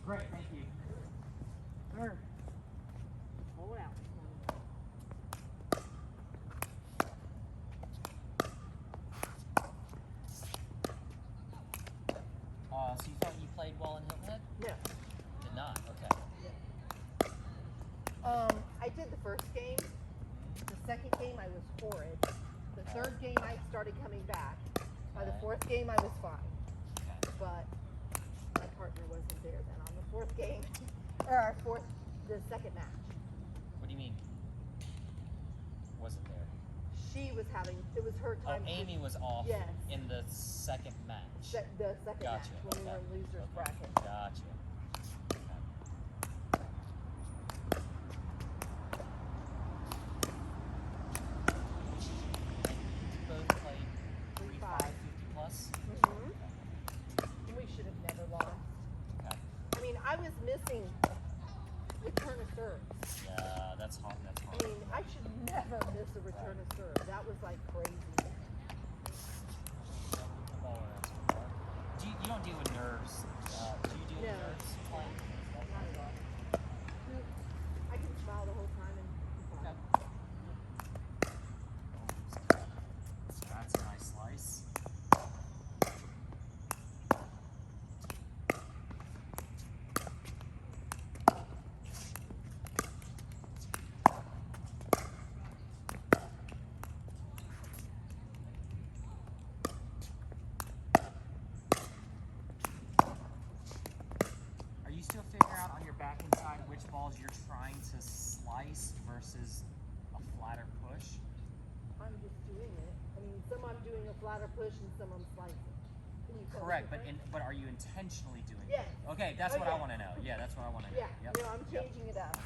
Great, thank you. Third. Pull it out. So you thought you played well in Hilton Head? No. Did not? Okay. I did the first game. The second game I was horrid. The third game I started coming back. By the fourth game I was fine. Okay. But my partner wasn't there then on the fourth game. Or the second match. What do you mean? Wasn't there? She was having, it was her time. Oh, Amy was off Yes. in the second match. The second Gotcha. match when we were in losers bracket. Gotcha. Both played 3-5, 50 plus? We should have never lost. Okay. I mean, I was missing return of serve. Yeah, that's hard. That's I hard. mean, I should never miss a return of serve. That was like crazy. You don't deal with nerves. Do you deal with nerves playing? Not at all. I can smile the whole time and be fine. That's a nice slice. Are you still figuring out on your back inside which balls you're trying to slice versus a flatter push? I'm just doing it. I mean, some I'm doing a flatter push and some I'm slicing. Can you tell the Correct, difference? but are you intentionally doing Yes. it? Okay, that's what I Okay. want to know. Yeah, that's what I want to know. Yeah, Yep. no, I'm Yep. changing it up.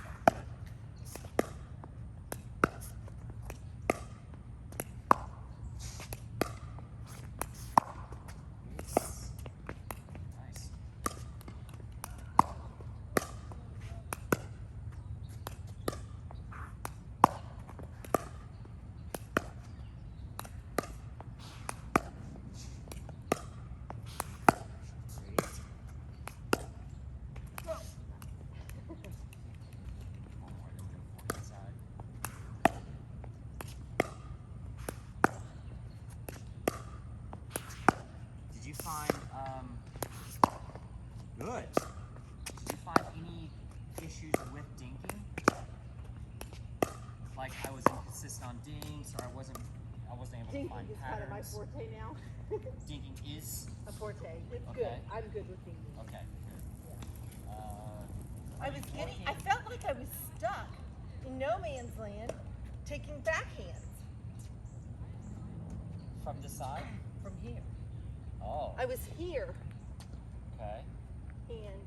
Nice. One more, then go for inside. Did you find good? Did you find any issues with dinking? Like I was inconsistent on dinks, or I wasn't able to Dinking find is kind of my patterns. forte now. Dinking is A forte. It's Okay. good. I'm good with dinking. okay. Good. I was getting, I felt like I was stuck in no man's land taking backhands From this side. from here. Oh. I was here Okay. and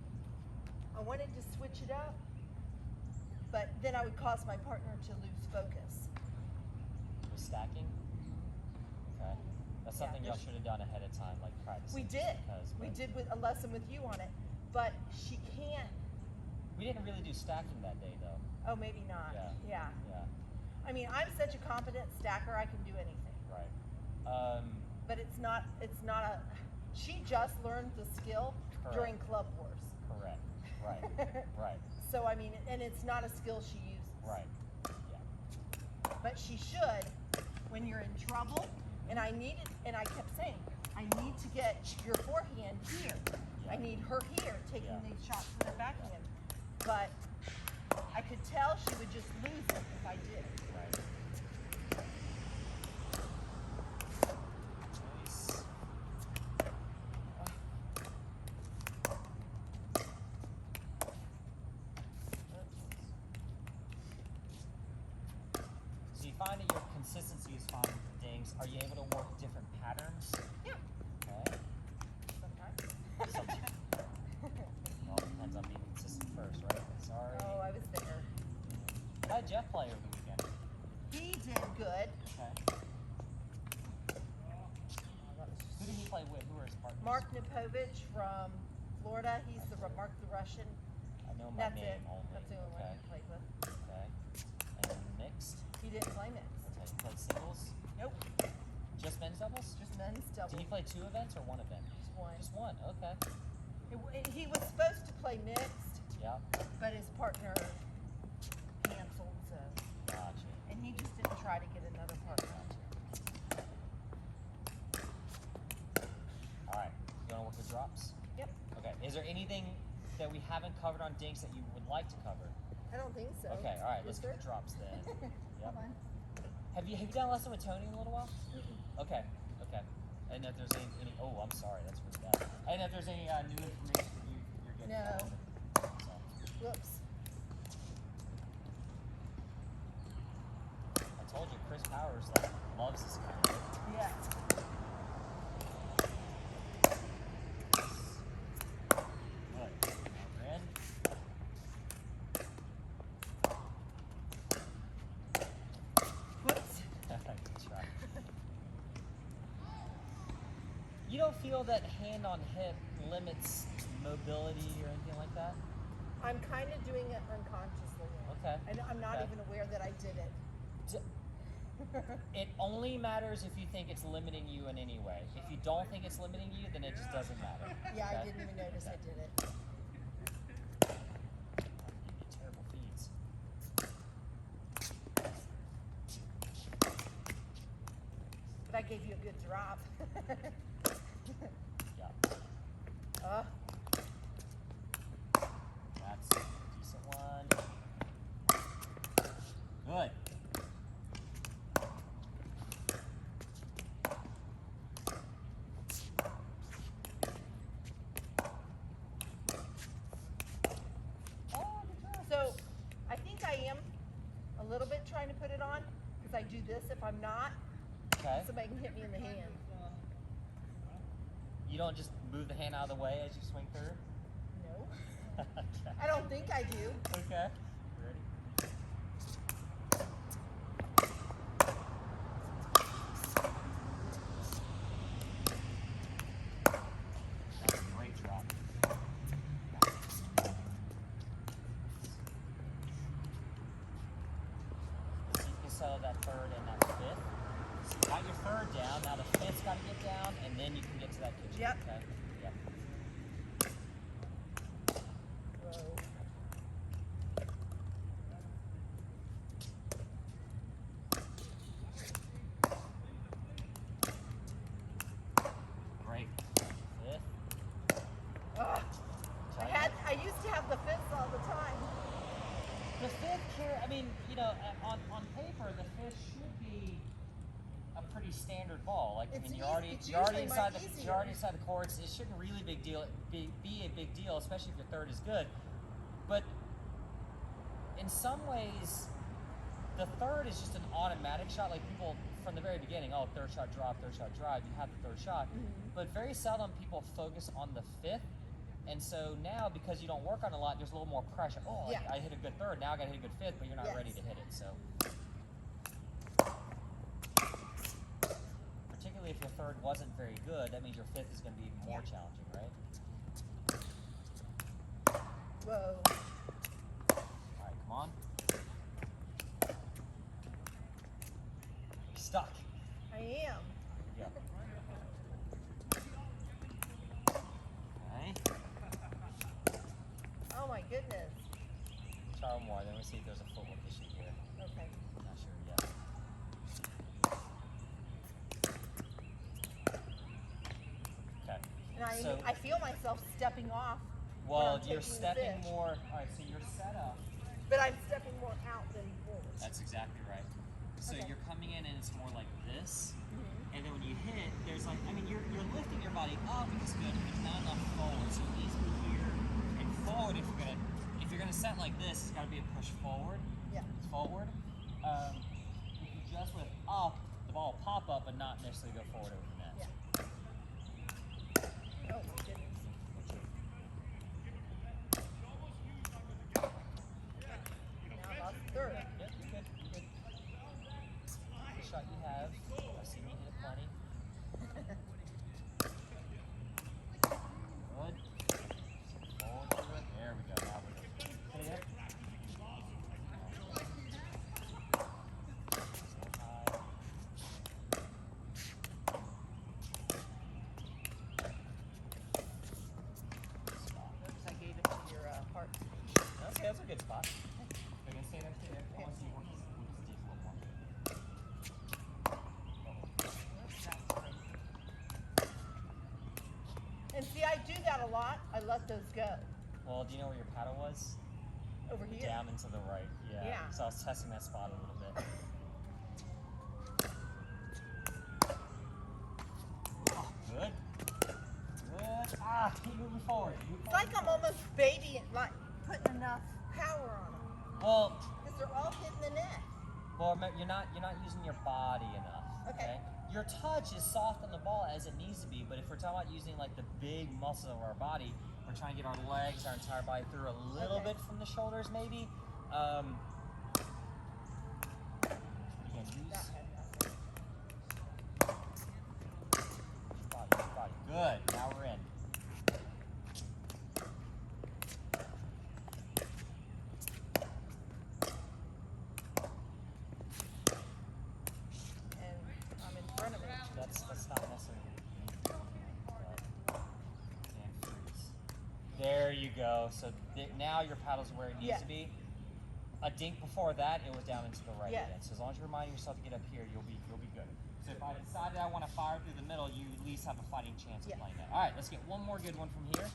I wanted to switch it up, but then I would cause my partner to lose focus. With stacking. Okay. That's Yeah, something y'all there's- should have done ahead of time, like practicing. We just did. because, We but did with a lesson with you on it, but she can't. We didn't really do stacking that day, though. Oh, maybe not. Yeah. Yeah. Yeah. I mean, I'm such a competent stacker. I can do anything. Right. But it's not a. She just learned the skill during Club Wars. Correct. Right. Right. So I mean, and it's not a skill she uses. Right. Yeah. But she should when you're in trouble. And I needed, and I kept saying, I need to get your forehand here. I need her here taking Yeah. these shots with her backhand. But I could tell she would just lose it if I did. Right. Nice. So you find that your consistency is fine with the dings. Are you able to work different patterns? Yeah, Okay. sometimes. Sometimes. It all depends on being consistent first, right? Sorry. Oh, I was there. How did Jeff play over the weekend? He did good. Okay. Who did he play with? Who were his partners? Mark Nipovich from Florida. He's the Mark the Russian. I know my That's name it. only. That's the only one Okay. he played with. Okay. And then mixed? He didn't play mixed. Okay. He played singles? Nope. Just men's doubles? Just men's double. Did he play 2 events or 1 event? Just one. Just one. Okay. He was supposed to play play mixed, Yeah. but his partner canceled, so. Gotcha. And he just didn't try to get another partner. All right. You want to work the drops? Yep. Okay. Is there anything that we haven't covered on dinks that you would like to cover? I don't think so. Okay. All right. Is Let's there? do the drops then. Yep. Come on. Have you done a lesson with Tony in a little while? Okay. Okay. I didn't know if there's any oh, I'm sorry. That's really bad. I didn't know if there's any new information that you're getting. No. So. Whoops. I told you, Chris Powers loves this kind of thing. Yeah. Good. Red. Whoops. Good try. You don't feel that hand on hip limits mobility or anything like that? I'm kind of doing it unconsciously. Okay. I'm not Okay. even aware that I did it. It only matters if you think it's limiting you in any way. If you don't think it's limiting you, then it just doesn't matter. Yeah, I Okay? didn't even notice I did it. You get terrible feeds. But I gave you a good drop. Yeah. uh, That's a decent one. Good. so I think I am a little bit trying to put it on because I do this if I'm not. Okay. Somebody can hit me in the hand. You don't just move the hand out of the way as you swing through? No. Okay. I don't think I do. Okay. Ready? That's a great drop. So you can settle that third and that fifth. So you got your third down, now the fifth's got to get down, and then you can get to that kitchen. Yep. Okay? Yep. Whoa. Great. Fifth. I used to have the fifths all the time. The fifth here, I mean, you know, on paper, the fifth should be a pretty standard ball. Like, I It's mean, you're easy- already it's you're already usually inside much the easier. you're already inside the courts. It shouldn't really be a big deal, especially if your third is good. But in some ways, the third is just an automatic shot. Like people from the very beginning, oh, third shot drop, third shot drive. You have the third shot, but very seldom people focus on the fifth. And so now, because you don't work on it a lot, there's a little more pressure. Oh, Yeah. I hit a good third. Now I got to hit a good fifth, but you're not Yes. ready to hit it. So, particularly if your third wasn't very good, that means your fifth is going to be even more Yeah. challenging, right? Whoa. All right, come on. You're stuck. I am. Yeah. Okay. Oh my goodness. Try one more, then we see if there's a footwork issue here. Okay. Not sure yet. Okay. And I feel myself stepping off. when Well, I'm you're taking the stepping fish. more. All right, so you're set up. But I'm stepping more out than forward. That's exactly right. So Okay. you're coming in and it's more like this, Mhm. and then when you hit, there's like, I mean, you're lifting your body up, which is good, but there's not enough forward. So it needs to be here and forward. If you're gonna set like this, it's got to be a push forward. Yeah. Forward. If you just lift up, the ball will pop up, but not necessarily go forward over the net. Yeah. Oh my goodness. Now I lost the third. Yep, you're good. You're good. The shot you have, I've seen you hit it plenty. Good. Forward to it. There we go. Now we're good. Hit it. So high. good spot. You're gonna stay there too. I want to see what he's deep a little more. And see, I do that a lot. I let those go. Well, do you know where your paddle was? Over here. Down and to the right. Yeah. Yeah. So I was testing that spot a little bit. Oh, good. Good. Ah, keep moving forward. It's like I'm almost babying, like putting enough power on them. Well, Because they're all hitting the net. well, you're not using your body enough. Okay. Your touch is soft on the ball as it needs to be, but if we're talking about using like the big muscles of our body, we're trying to get our legs, our entire body through a little bit from the shoulders, maybe. Again, use body. Good. Now we're in. And I'm in front of it. That's not necessarily. There you go. So now your paddle's where it needs to be. A dink before that, it was down into the right again. So as long as you're reminding yourself to get up here, you'll be good. So if I decided I want to fire through the middle, you at least have a fighting chance of playing that. All right, let's get one more good one from here.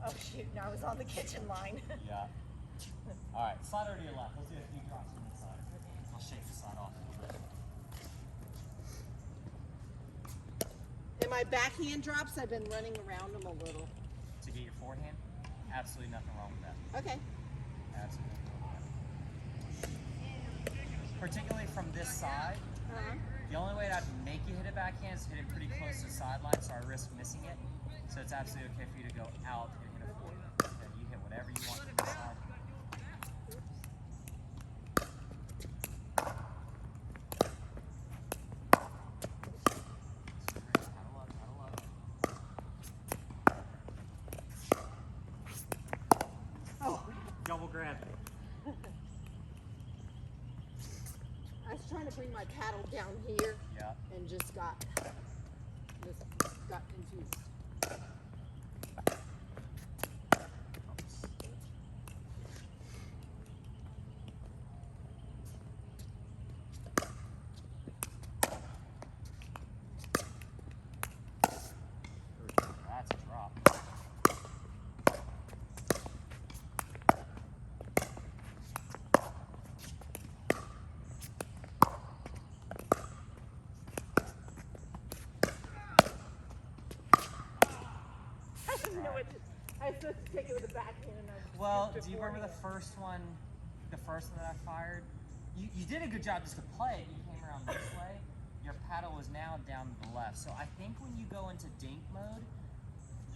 Oh shoot, now I was on the kitchen line. Yeah. All right, slide over to your left. Let's do a few drops on this side. I'll shake the side off a little bit. In my backhand drops, I've been running around them a little. To get your forehand, absolutely nothing wrong with that. Okay. Absolutely nothing wrong with that. Particularly from this side, the only way that I'd make you hit a backhand is hit it pretty close to the sideline, so I risk missing it. So it's absolutely okay for you to go out and hit a forehand. Okay, you hit whatever you want from the side. Double grab. I was trying to bring my paddle down here and just got confused. That's a drop. I was supposed to take it with a backhand and I just Well, do you remember the first one that I fired? You did a good job just to play it. You came around this way. Your paddle was now down to the left. So I think when you go into dink mode,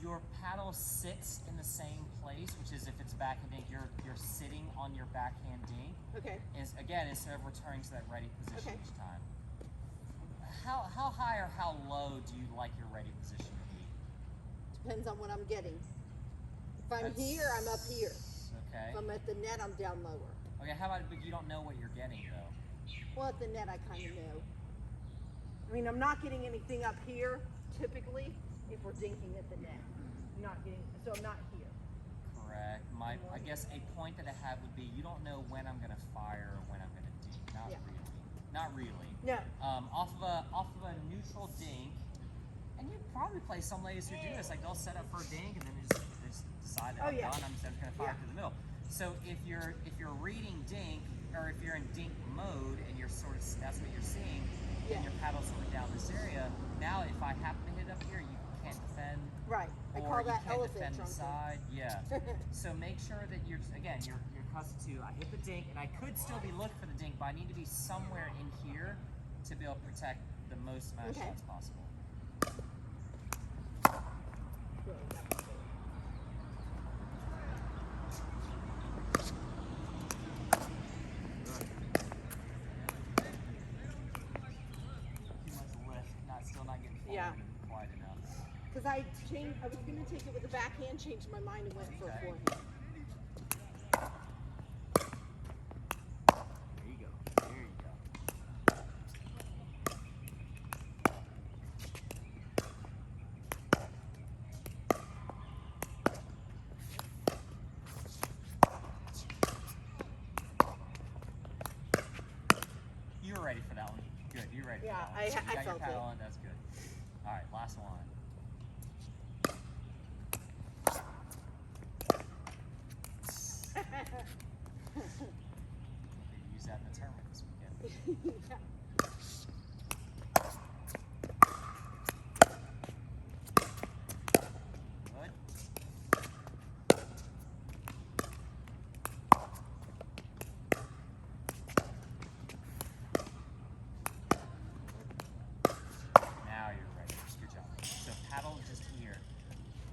your paddle sits in the same place, which is if it's backhand dink, you're sitting on your backhand dink. Okay. Again, instead of returning to that ready position Okay. each time. How high or how low do you like your ready position to be? Depends on what I'm getting. If I'm here, I'm up here. Okay. If I'm at the net, I'm down lower. Okay, how about, but you don't know what you're getting though? Well, at the net, I kind of know. I mean, I'm not getting anything up here, typically, if we're dinking at the net. So I'm not here. Correct. I guess a point that I have would be you don't know when I'm going to fire or when I'm going to dink. Not really. No. Off of a neutral dink, and you probably play some ladies who do this, like they'll set up for a dink and then they just decide that I'm done, I'm just going to fire through the middle. So if you're reading dink, or if you're in dink mode and that's what you're seeing, and your paddle's sort of down this area, now if I happen to hit up here, you can't defend. Right. I Or call you that can't elephant defend the trunk. side. Yeah. So make sure that you're accustomed to, I hit the dink, and I could still be looking for the dink, but I need to be somewhere in here to be able to protect the most amount of shots possible. Too much lift, still not getting forward quite enough. Because I was going to take it with the backhand, changed my mind and went for a forehand. ready. Yeah, for that one. I You got your felt paddle it. on. That's good. All right, last one. Use that in the tournament this weekend. Yeah. Good. Now you're ready. Good job. So paddle just here.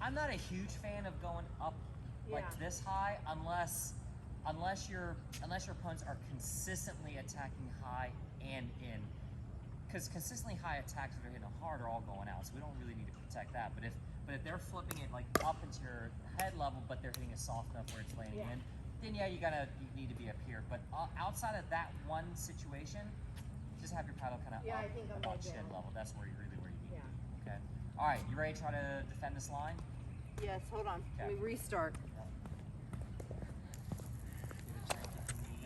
I'm not a huge fan of going up like Yeah. this high unless your opponents are consistently attacking high and in. Because consistently high attacks that are hitting hard are all going out, so we don't really need to protect that. But if they're flipping it like up into your head level, but they're hitting it soft enough where it's landing Yeah. in, then yeah, you need to be up here. But outside of that one situation, just have your paddle kind of Yeah, up I think I'm about all chin down. level. That's where you need Yeah. to be. Okay. All right, you ready to try to defend this line? Yes, hold on. Okay. Let me restart. Yep.